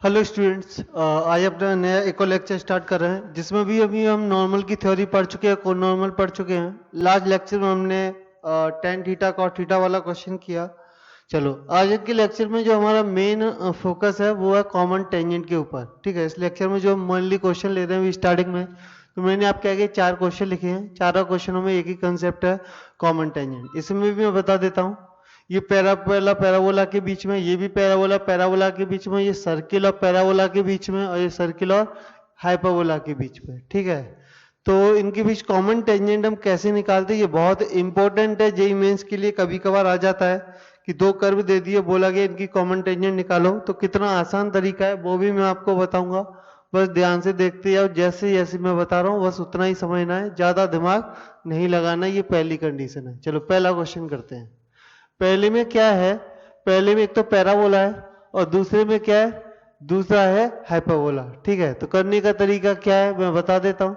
Hello students, आज अपना नया एक और लेक्चर स्टार्ट कर रहे हैं जिसमें भी अभी हम नॉर्मल की थ्योरी पढ़ चुके हैं, नॉर्मल पढ़ चुके हैं। लास्ट लेक्चर में हमने टेन थीटा कॉट थीटा वाला क्वेश्चन किया। चलो आज के लेक्चर में जो हमारा मेन फोकस है वो है कॉमन टेंजेंट के ऊपर। ठीक है, इस लेक्चर में जो हम मेनली क्वेश्चन ले रहे हैं स्टार्टिंग में, तो मैंने आपके आगे 4 क्वेश्चन लिखे हैं। चारों क्वेश्चनों में एक ही कंसेप्ट है, कॉमन टेंजेंट। इसमें भी मैं बता देता हूँ, ये पहला पैराबोला के बीच में, ये भी पैराबोला के बीच में, ये सर्किल और पैराबोला के बीच में, और ये सर्किल और हाइपरबोला के बीच में। ठीक है, तो इनके बीच कॉमन टेंजेंट हम कैसे निकालते हैं, ये बहुत इंपॉर्टेंट है। जेईई मेंस के लिए कभी कभार आ जाता है कि दो कर्व दे दिए, बोला गया इनकी कॉमन टेंजेंट निकालो, तो कितना आसान तरीका है वो भी मैं आपको बताऊंगा। बस ध्यान से देखते जाओ, जैसे जैसे मैं बता रहा हूँ बस उतना ही समझना है, ज्यादा दिमाग नहीं लगाना। ये पहली कंडीशन है। चलो पहला क्वेश्चन करते हैं। पहले में क्या है, पहले में एक तो पैराबोला है और दूसरे में क्या है, दूसरा है हाइपरबोला। ठीक है, तो करने का तरीका क्या है मैं बता देता हूं।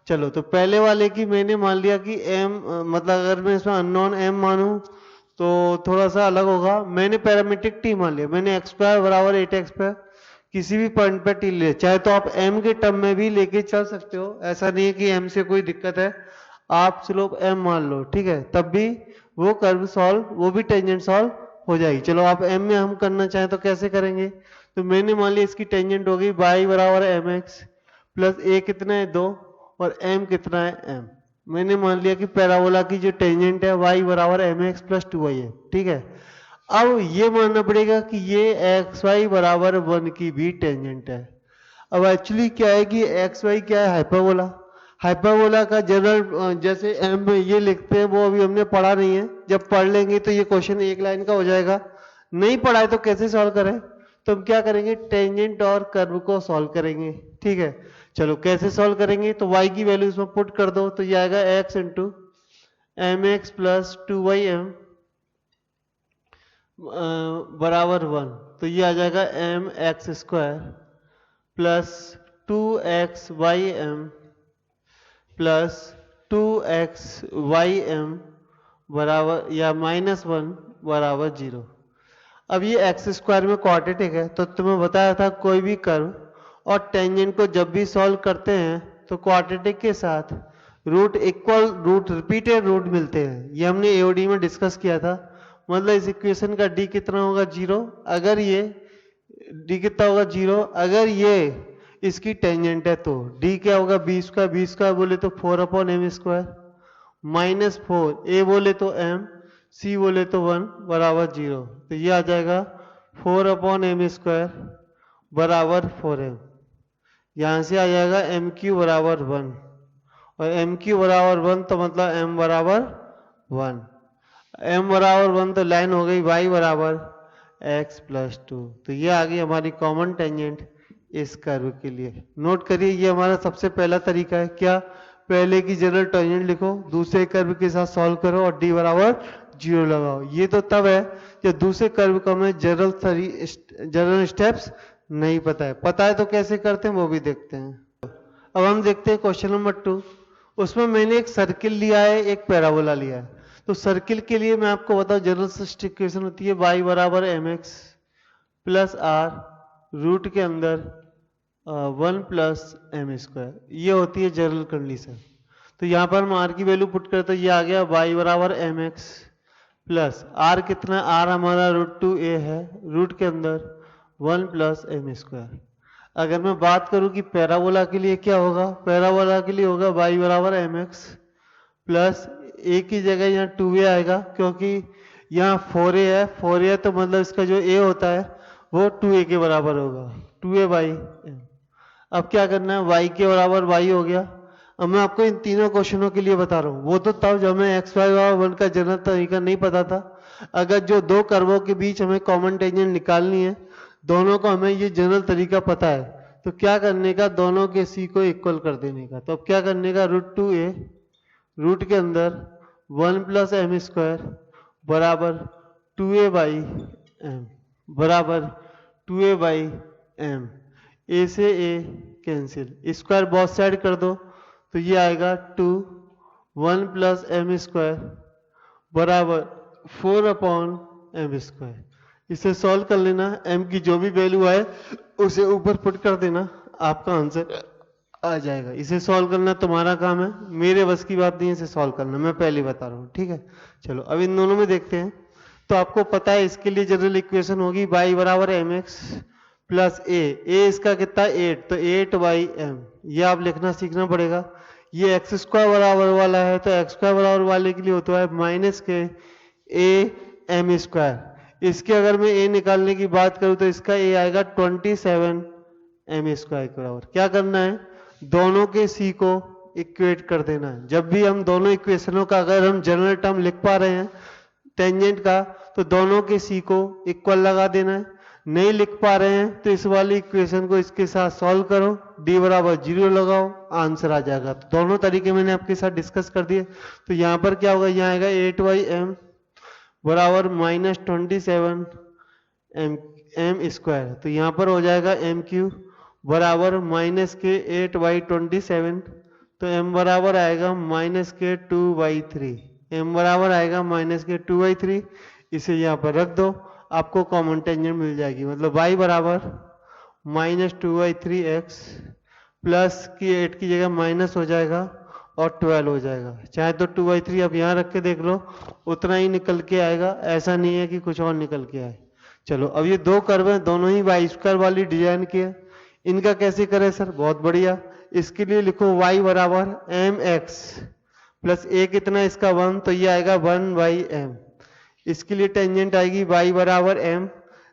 चलो, तो पहले वाले की मैंने मान लिया कि m, मतलब अगर मैं इसमें अननोन m मानूं तो थोड़ा सा अलग होगा। मैंने पैरामीट्रिक टी मान लिया, मैंने एक्स स्क्वायर बराबर 8x², किसी भी पॉइंट पर टी ले, चाहे तो आप m के टर्म में भी लेके चल सकते हो, ऐसा नहीं है कि m से कोई दिक्कत है। आप स्लोप m मान लो, ठीक है, तब भी वो कर्व सॉल्व, वो भी टेंजेंट सॉल्व हो जाएगी। चलो आप m में हम करना चाहें तो कैसे करेंगे, तो मैंने मान लिया इसकी टेंजेंट होगी y बराबर mx प्लस a कितना है 2 और m कितना है m। मैंने मान लिया कि पैराबोला की जो टेंजेंट है y बराबर mx प्लस 2y है। ठीक है, अब ये मानना पड़ेगा कि ये xy बराबर 1 की भी टेंजेंट है। अब एक्चुअली क्या है कि xy क्या है, हाइपरबोला। हाइपरबोला का जनरल जैसे m में ये लिखते हैं वो अभी हमने पढ़ा नहीं है, जब पढ़ लेंगे तो ये क्वेश्चन एक लाइन का हो जाएगा। नहीं पढ़ा है तो कैसे सॉल्व करें, तो हम क्या करेंगे, टेंजेंट और कर्व को सॉल्व करेंगे। ठीक है, चलो कैसे सॉल्व करेंगे, तो y की वैल्यू इसमें पुट कर दो, तो ये आएगा x into m x plus 2y m बराबर 1। तो ये आ जाएगा mx² plus 2xym plus 2xym बराबर या -1 बराबर 0। अब ये x² में क्वाड्रेटिक है, तो तुम्हें बताया था कोई भी कर्व और टेंजेंट को जब भी सॉल्व करते हैं तो क्वाड्रेटिक के साथ root equal root repeated root मिलते हैं। ये हमने एओडी में डिस्कस किया था। मतलब इस इक्वेशन का डी कितना होगा 0, अगर ये डी कितना होगा 0, अगर ये इसकी टेंजेंट है तो डी क्या होगा b² बोले तो 4/m² -4 a बोले तो m c बोले तो 1 बराबर 0। तो ये आ जाएगा 4/m² बराबर 4m। यहां से आ जाएगा mq बराबर 1 और mq बराबर 1 तो मतलब m बराबर 1। m बराबर 1 तो लाइन हो गई y बराबर x प्लस 2। तो ये आ गई हमारी कॉमन टेंजेंट इस कर्व के लिए। नोट करिए, ये हमारा सबसे पहला तरीका है। क्या, पहले की जनरल टेंजेंट लिखो, दूसरे कर्व के साथ सॉल्व करो और d बराबर 0 लगाओ। ये तो तब है जब दूसरे कर्व का हमें जनरल स्टेप्स नहीं पता है। पता है तो कैसे करते हैं वो भी देखते हैं। अब हम देखते हैं क्वेश्चन नंबर 2। उसमें मैंने एक सर्किल लिया है, एक पैराबोला लिया है। तो सर्किल के लिए मैं आपको बताऊं, जनरल इक्वेशन होती है y बराबर mx प्लस r रूट के अंदर 1 प्लस m²। ये होती है जनरल कंडीशन। तो यहाँ पर हम r की वैल्यू पुट करते हैं, ये आ गया y बराबर mx प्लस r कितना, r हमारा √2a है, रूट के अंदर 1 प्लस m²। अगर मैं बात करूं कि पैराबोला के लिए क्या होगा, पैराबोला के लिए होगा y बराबर mx प्लस a की जगह यहाँ 2a आएगा, क्योंकि यहाँ 4a है। 4a तो मतलब इसका जो a होता है वो 2a के बराबर होगा, 2a/m। अब क्या करना है, y के बराबर y हो गया। अब मैं आपको इन तीनों क्वेश्चनों के लिए बता रहा हूँ, वो तो तब जब हमें x y बराबर 1 का जनरल तरीका नहीं पता था। अगर जो दो कर्वों के बीच हमें कॉमन टेंजेंट निकालनी है, दोनों को हमें ये जनरल तरीका पता है, तो क्या करने का, दोनों के c को इक्वल कर देने का। तो अब क्या करने का, √2a रूट के अंदर 1 प्लस m² बराबर 2a/m बराबर 2a/m। a से a cancel, square both side कर दो, तो ये आएगा 2 1 प्लस m² बराबर 4/m²। इसे सॉल्व कर लेना, m की जो भी वैल्यू आए उसे ऊपर पुट कर देना, आपका आंसर आ जाएगा। इसे सॉल्व करना तुम्हारा काम है, मेरे बस की बात नहीं है इसे सॉल्व करना, मैं पहले बता रहा हूँ, ठीक है। चलो अब इन दोनों में देखते हैं। तो आपको पता है इसके लिए जनरल इक्वेशन होगी y बराबर एम एक्स प्लस ए इसका कितना 8, तो 8/m, ये आप लिखना सीखना पड़ेगा। ये एक्स स्क्वायर बराबर वाला है, तो एक्स स्क्वायर बराबर वाले के लिए होता है माइनस के ए एम स्क्वायर। इसके अगर मैं ए निकालने की बात करूं तो इसका ए आएगा 27 एम स्क्वायर के बराबर। क्या करना है, दोनों के सी को इक्वेट कर देना है। जब भी हम दोनों इक्वेशनों का अगर हम जनरल टर्म लिख पा रहे हैं टेंजेंट का, तो दोनों के सी को इक्वल लगा देना है। नहीं लिख पा रहे हैं तो इस वाली इक्वेशन को इसके साथ सॉल्व करो, d बराबर 0 लगाओ, आंसर आ जाएगा। तो दोनों तरीके मैंने आपके साथ डिस्कस कर दिए। तो यहाँ पर क्या होगा, यहाँ आएगा 8/m बराबर -27 एम स्क्वायर। तो यहाँ पर हो जाएगा एम क्यू बराबर माइनस के 8/27, तो m बराबर आएगा माइनस के 2/3, m बराबर आएगा माइनस के 2/3। इसे यहाँ पर रख दो, आपको कॉमन टेंजेंट मिल जाएगी। मतलब y बराबर -2/3x प्लस की 8 की जगह माइनस हो जाएगा और 12 हो जाएगा। चाहे तो 2/3 आप यहाँ रख के देख लो, उतना ही निकल के आएगा, ऐसा नहीं है कि कुछ और निकल के आए। चलो अब ये दो कर्व हैं, दोनों ही वाई स्क्वायर वाली डिजाइन की है। इनका कैसे करें सर, बहुत बढ़िया। इसके लिए लिखो y बराबर mx प्लस a कितना इसका 1, तो ये आएगा 1/m। इसके लिए टेंजेंट आएगी y बराबर m,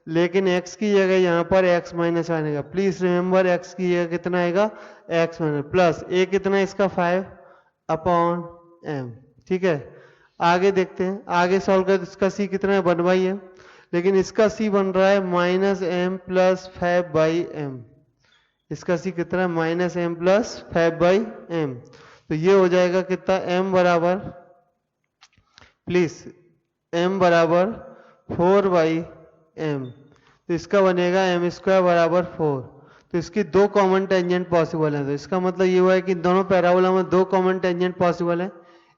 लेकिन x की जगह यहाँ पर x माइनस आएगा। प्लीज रिमेंबर x की जगह कितना आएगा x माइनस, प्लस a कितना इसका 5/m, ठीक है। आगे देखते हैं, आगे सॉल्व कर, इसका c कितना है 1/m, लेकिन इसका c बन रहा है -m प्लस 5/m। इसका c कितना है -m प्लस 5/m। तो ये हो जाएगा कितना, m बराबर, प्लीज m बराबर 4/m। तो इसका बनेगा m स्क्वायर बराबर 4। तो इसकी दो कॉमन टेंजेंट पॉसिबल है। तो इसका मतलब ये हुआ है कि दोनों पैराबोला में दो कॉमन टेंजेंट पॉसिबल है,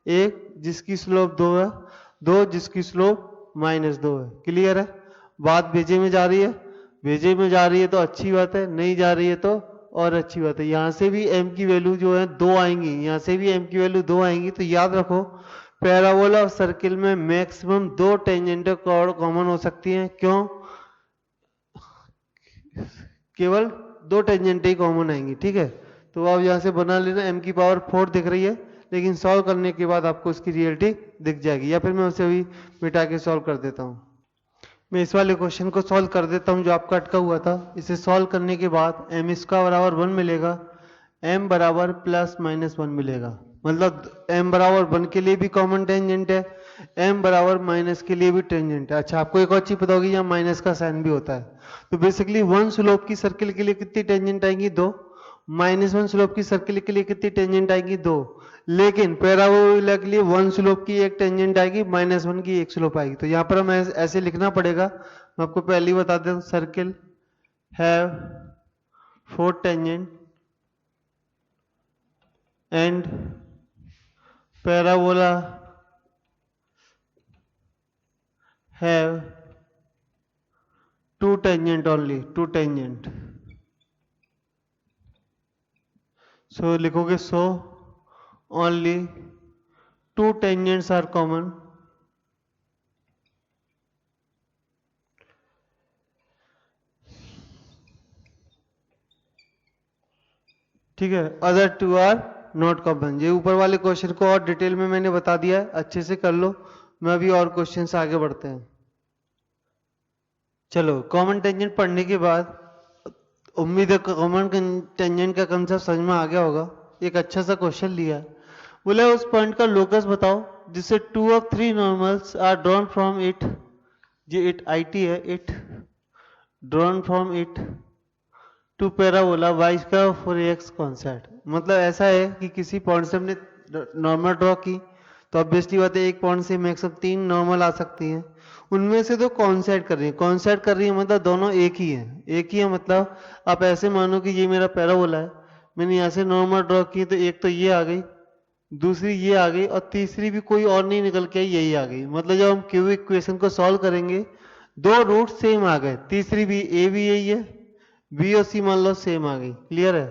एक जिसकी स्लोप 2 है, दो जिसकी स्लोप -2 है। क्लियर है बात, भेजे में जा रही है, भेजे में जा रही है तो अच्छी बात है, नहीं जा रही है तो और अच्छी बात है। यहाँ से भी m की वैल्यू जो है 2 आएंगी, यहाँ से भी m की वैल्यू 2 आएंगी। तो याद रखो पैराबोला और सर्किल में मैक्सिमम 2 टेंजेंट कॉमन हो सकती हैं। क्यों, केवल 2 टेंजेंट ही कॉमन आएंगी, ठीक है। तो आप यहाँ से बना लेना, m की पावर 4 दिख रही है, लेकिन सॉल्व करने के बाद आपको इसकी रियलिटी दिख जाएगी, या फिर मैं उसे अभी मिटा के सॉल्व कर देता हूँ। मैं इस वाले क्वेश्चन को सॉल्व कर देता हूँ जो आपका अटका हुआ था। इसे सॉल्व करने के बाद m इसका बराबर 1 मिलेगा, m बराबर +-1 मिलेगा। मतलब m बराबर 1 के लिए भी कॉमन टेंजेंट है, m बराबर माइनस के लिए भी टेंजेंट है। अच्छा, आपको एक और चीज पता होगी, यहाँ माइनस का साइन भी होता है। तो बेसिकली 1 स्लोप की सर्किल के लिए कितनी टेंजेंट आएंगी, 2। -1 स्लोप की सर्किल के लिए कितनी टेंजेंट आएगी, 2। लेकिन पैराबोला के लिए 1 स्लोप की एक टेंजेंट आएगी, -1 की एक स्लोप आएगी। तो यहाँ पर हमें ऐसे लिखना पड़ेगा। मैं आपको पहले ही बता देता हूँ, circle have 4 tangent and parabola have 2 tangent only, 2 tangent. So लिखोगे so only 2 tangents are common, ठीक है, अदर 2 आर नॉट कॉमन। ये ऊपर वाले क्वेश्चन को और डिटेल में मैंने बता दिया है, अच्छे से कर लो। मैं अभी और क्वेश्चन से आगे बढ़ते हैं। चलो, कॉमन टेंजेंट पढ़ने के बाद उम्मीद है कॉमन टेंजेंट का कंसेप्ट समझ में आ गया होगा। एक अच्छा सा क्वेश्चन लिया है, बोले उस पॉइंट का लोकस बताओ जिससे 2 of 3 normals are drawn from it, ये इट IT है, it drawn from it to parabola y square 4ax कॉन्सेप्ट। मतलब ऐसा है कि किसी पॉइंट से हमने नॉर्मल ड्रॉ की, तो ऑब्वियसली बात है एक पॉइंट से मैक्सिमम 3 नॉर्मल आ सकती हैं, उनमें से तो कॉन्सेप्ट कर रही है। कॉन्सेप्ट कर रही है मतलब दोनों एक ही है, एक ही है। मतलब आप ऐसे मानो कि ये मेरा पैराबोला है, मैंने यहाँ से नॉर्मल ड्रॉ की, तो एक तो ये आ गई, दूसरी ये आ गई, और तीसरी भी कोई और नहीं निकल के आई, यही आ गई। मतलब जब हम क्यूबिक इक्वेशन को सॉल्व करेंगे, दो रूट सेम आ गए, तीसरी भी यही है, बी और सी मान लो सेम आ गई। क्लियर है?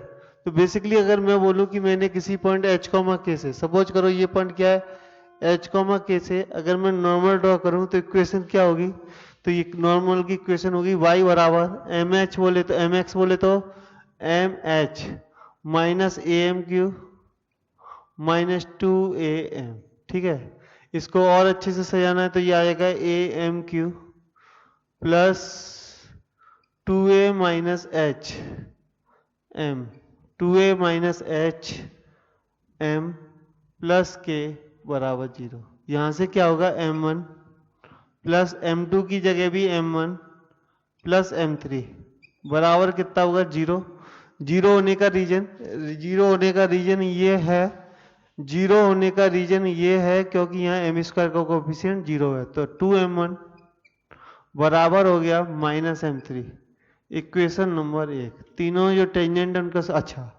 तो बेसिकली अगर मैं बोलूं कि मैंने किसी पॉइंट एच कॉमा के से, सपोज करो ये पॉइंट क्या है, एच कॉमा के से अगर मैं नॉर्मल ड्रॉ करूं तो इक्वेशन क्या होगी, तो ये नॉर्मल की इक्वेशन होगी y बराबर एम एच बोले तो एम एक्स बोले तो M H minus A M Q minus 2am। ठीक है, इसको और अच्छे से सजाना है तो ये आएगा A M Q plus 2a minus H M, 2a minus H M plus के बराबर 0। यहाँ से क्या होगा m1 प्लस m2 की जगह भी m1 प्लस m3 बराबर कितना होगा 0। जीरो होने का रीजन, जीरो होने का रीजन ये है, जीरो होने का रीजन ये है क्योंकि यहाँ एम स्क्वायर का कोफिशिएंट 0 है, तो 2m1 बराबर हो गया माइनस m3। Equation number 1। तीनों जो टेंजेंट है उनका अच्छा,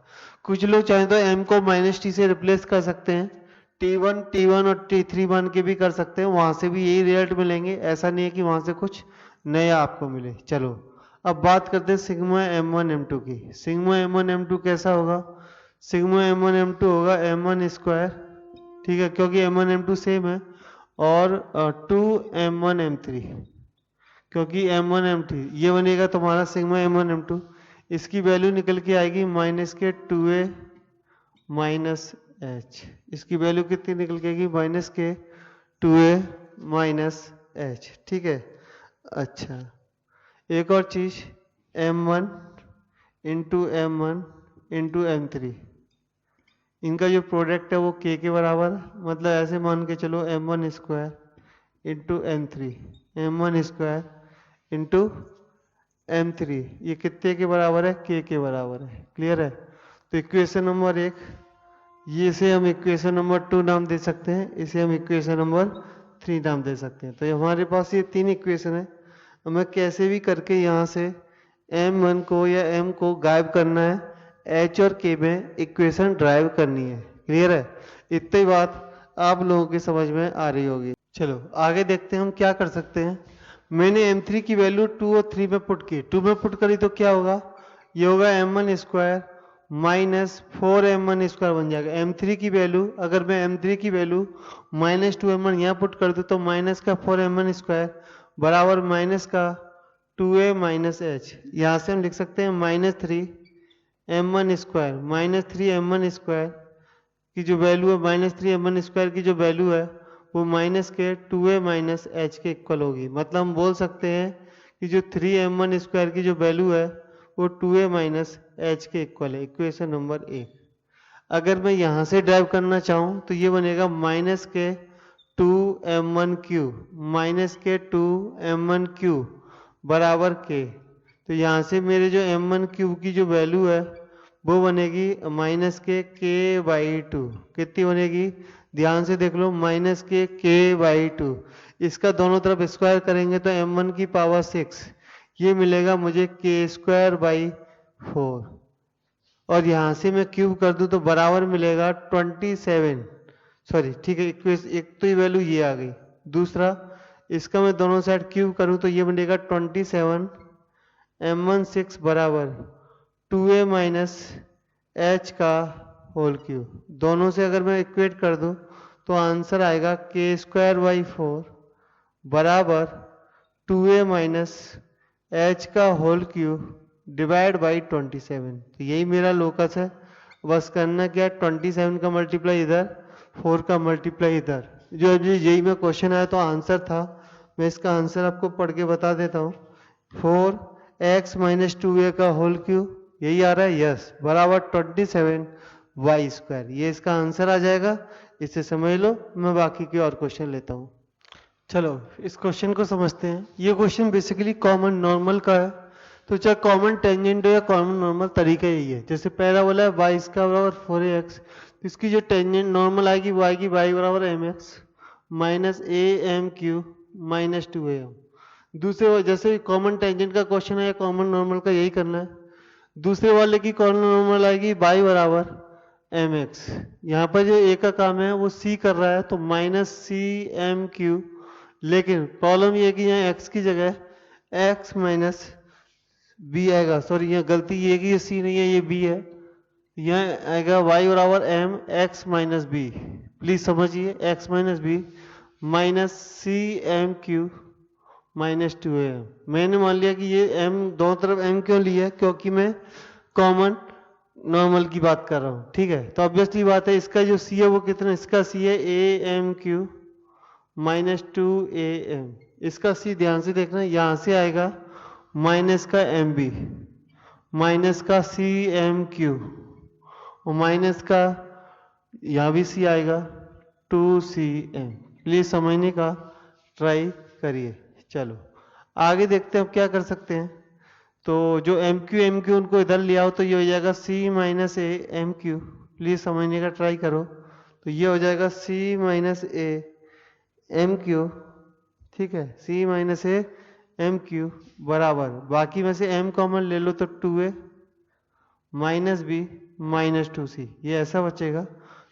कुछ लोग चाहे तो m को माइनस टी से रिप्लेस कर सकते हैं, t1 और t3 मान के भी कर सकते हैं, वहां से भी यही रिजल्ट मिलेंगे, ऐसा नहीं है कि वहां से कुछ नया आपको मिले। चलो अब बात करते हैं सिग्मा m1 m2 की। सिग्मा m1 m2 कैसा होगा, सिग्मा m1 m2 होगा m1 स्क्वायर, ठीक है, क्योंकि m1 m2 सेम है, और 2m1 m3 क्योंकि m1 m3 ये बनेगा तुम्हारा सिग्मा m1 m2। इसकी वैल्यू निकल के आएगी माइनस के 2a माइनस एच, इसकी वैल्यू कितनी निकल के आएगी माइनस के 2a माइनस एच। ठीक है, अच्छा एक और चीज m1 into m1 into m3, इनका जो प्रोडक्ट है वो k के बराबर है, मतलब ऐसे मान के चलो m1 square into m3, m1 square into m3 ये कितने के बराबर है, k के बराबर है। क्लियर है? तो इक्वेशन नंबर 1 ये, इसे हम इक्वेशन नंबर 2 नाम दे सकते हैं, इसे हम इक्वेशन नंबर 3 नाम दे सकते हैं। तो हमारे पास ये तीन इक्वेशन है, हमें कैसे भी करके यहाँ से m1 को या m को गायब करना है, h और k में इक्वेशन ड्राइव करनी है। क्लियर है? इतनी बात आप लोगों की समझ में आ रही होगी। चलो आगे देखते हैं हम क्या कर सकते हैं। मैंने m3 की वैल्यू 2 और 3 में पुट की, 2 में पुट करी तो क्या होगा, ये होगा m1 square minus 4m1 square बन जाएगा। m3 की वैल्यू, अगर मैं m3 की वैल्यू माइनस 2m1 यहाँ पुट कर दूँ तो माइनस का 4m1 स्क्वायर बराबर माइनस का 2a माइनस एच, यहाँ से हम लिख सकते हैं minus 3m1 square, minus 3m1 square की जो वैल्यू है, माइनस 3m1 स्क्वायर की जो वैल्यू है वो माइनस के 2a माइनस एच के इक्वल होगी। मतलब हम बोल सकते हैं कि जो 3m1 स्क्वायर की जो वैल्यू है वो 2a माइनस एच के इक्वल है। Equation number 1। अगर मैं यहाँ से ड्राइव करना चाहूँ तो ये बनेगा माइनस के 2m1 क्यूब, माइनस के 2m1 क्यूब बराबर के, तो यहाँ से मेरे जो m1 क्यूब की जो वैल्यू है वो बनेगी माइनस के बाई 2। कितनी बनेगी, ध्यान से देख लो, माइनस के बाई 2। इसका दोनों तरफ स्क्वायर करेंगे तो m1 की पावर 6, ये मिलेगा मुझे के स्क्वायर बाई 4, और यहाँ से मैं क्यूब कर दूं तो बराबर मिलेगा 27। सॉरी ठीक है, एक तो ये वैल्यू ये आ गई, दूसरा इसका मैं दोनों साइड क्यूब करूं तो ये बनेगा 27 m16 बराबर 2a माइनस एच का होल क्यूब। दोनों से अगर मैं इक्वेट कर दूं तो आंसर आएगा के स्क्वायर बाई 4 बराबर 2a माइनस एच का होल क्यूब डिवाइड बाई 27। तो यही मेरा लोकस है, बस करना क्या है, 27 का मल्टीप्लाई इधर, 4 का मल्टीप्लाई इधर। जो अभी यही में क्वेश्चन आया तो आंसर था, मैं इसका आंसर आपको पढ़ के बता देता हूँ। 4x माइनस 2a का होल क्यूब, यही आ रहा है, यस, बराबर 27 वाई स्क्वायर, ये इसका आंसर आ जाएगा। इसे समझ लो, मैं बाकी के और क्वेश्चन लेता हूँ। चलो इस क्वेश्चन को समझते हैं। ये क्वेश्चन बेसिकली कॉमन नॉर्मल का है, तो चाहे कॉमन टेंजेंट हो या कॉमन नॉर्मल, तरीका यही है। जैसे पहला बोला है y इसका बराबर 4ax, तो इसकी जो टेंजेंट नॉर्मल आएगी y की, y बराबर mx minus A M Q minus 2am। दूसरे जैसे कॉमन टेंजेंट का क्वेश्चन है, कॉमन नॉर्मल का यही करना है। दूसरे वाले की कॉमन नॉर्मल आएगी y बराबर mx, यहाँ पर जो a का काम है वो c कर रहा है तो माइनस सी एम क्यू, लेकिन प्रॉब्लम ये है कि यहाँ x की जगह एक्स माइनस बी आएगा, सॉरी यहाँ गलती ये है कि ये सी नहीं है, ये बी है। यहाँ आएगा y बराबर M X minus B, please समझिए, X minus B minus C M Q minus 2am। मैंने मान लिया कि ये m दोनों तरफ m क्यों लिया है, क्योंकि मैं कॉमन नॉर्मल की बात कर रहा हूँ, ठीक है। तो ऑब्वियसली बात है, इसका जो c है वो कितना, इसका c है ए एम क्यू माइनस 2am। इसका c ध्यान से देखना, यहाँ से आएगा माइनस का एम बी माइनस का सी एम क्यू और माइनस का यहाँ भी सी आएगा 2cm। प्लीज समझने का ट्राई करिए। चलो आगे देखते हैं अब क्या कर सकते हैं। तो जो एम क्यू उनको इधर ले आओ तो ये हो जाएगा C minus A M Q. Please समझने का ट्राई करो। तो ये हो जाएगा C minus A M Q, ठीक है, C minus A M Q बराबर, बाकी में से m कॉमन ले लो तो 2a minus B minus 2c, ये ऐसा बचेगा।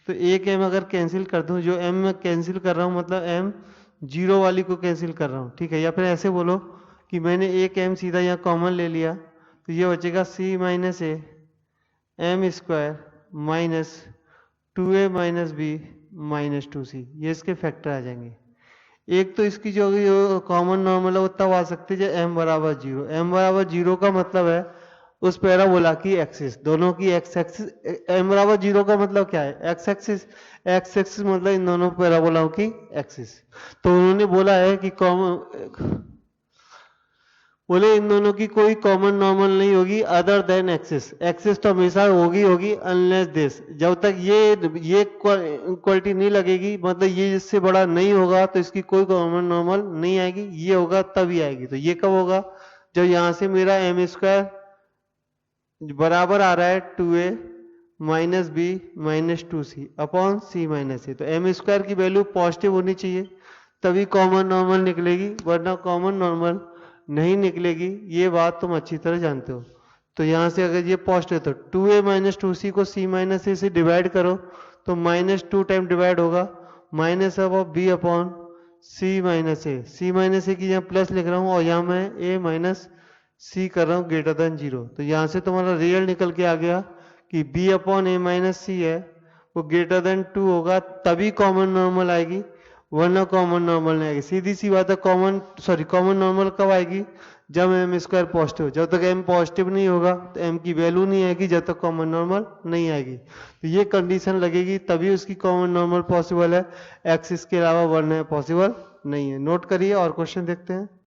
तो एक m अगर कैंसिल कर दूं, जो m मैं कैंसिल कर रहा हूं मतलब m जीरो वाली को कैंसिल कर रहा हूं, ठीक है। या फिर ऐसे बोलो कि मैंने एक m सीधा यहाँ कॉमन ले लिया, तो ये बचेगा c minus A M square minus 2a minus B minus 2c, ये इसके फैक्टर आ जाएंगे। एक तो इसकी जो कॉमन नॉर्मल है वो तब आ सकती है जब m बराबर जीरो। m बराबर जीरो का मतलब है उस पैराबोला की एक्सिस, दोनों की एक्स एक्सिस, m बराबर जीरो का मतलब क्या है, एक्स एक्सिस मतलब इन दोनों पैराबोलाओं की एक्सिस। तो उन्होंने बोला है कि बोले इन दोनों की कोई कॉमन नॉर्मल नहीं होगी अदर देन एक्सिस। एक्सिस तो हमेशा होगी अनलेस दिस, जब तक ये क्वालिटी नहीं लगेगी, मतलब ये इससे बड़ा नहीं होगा तो इसकी कोई कॉमन नॉर्मल नहीं आएगी, ये होगा तभी आएगी। तो ये कब होगा, जब यहां से मेरा एम स्क्वायर बराबर आ रहा है 2a minus B minus 2c upon C minus A. तो एम स्क्वायर की वैल्यू पॉजिटिव होनी चाहिए तभी कॉमन नॉर्मल निकलेगी, वरना कॉमन नॉर्मल नहीं निकलेगी, ये बात तुम अच्छी तरह जानते हो। तो यहाँ से अगर ये पॉजिटिव तो 2a माइनस 2c को c माइनस ए से डिवाइड करो तो माइनस 2 टाइम डिवाइड होगा minus of b upon c minus A. c minus A की यहाँ प्लस लिख रहा हूँ और यहाँ मैं a माइनस c कर रहा हूँ ग्रेटर देन जीरो। तो यहाँ से तुम्हारा रियल निकल के आ गया कि b अपॉन a माइनस सी है वो ग्रेटर देन 2 होगा तभी कॉमन नॉर्मल आएगी, वरना कॉमन नॉर्मल नहीं आएगी। सीधी सी बात है, कॉमन नॉर्मल कब आएगी, जब m स्क्वायर पॉजिटिव। जब तक m पॉजिटिव नहीं होगा तो m की वैल्यू नहीं आएगी, जब तक कॉमन नॉर्मल नहीं आएगी। तो ये कंडीशन लगेगी तभी उसकी कॉमन नॉर्मल पॉसिबल है, एक्सिस के अलावा वरना पॉसिबल नहीं है। नोट करिए और क्वेश्चन देखते हैं।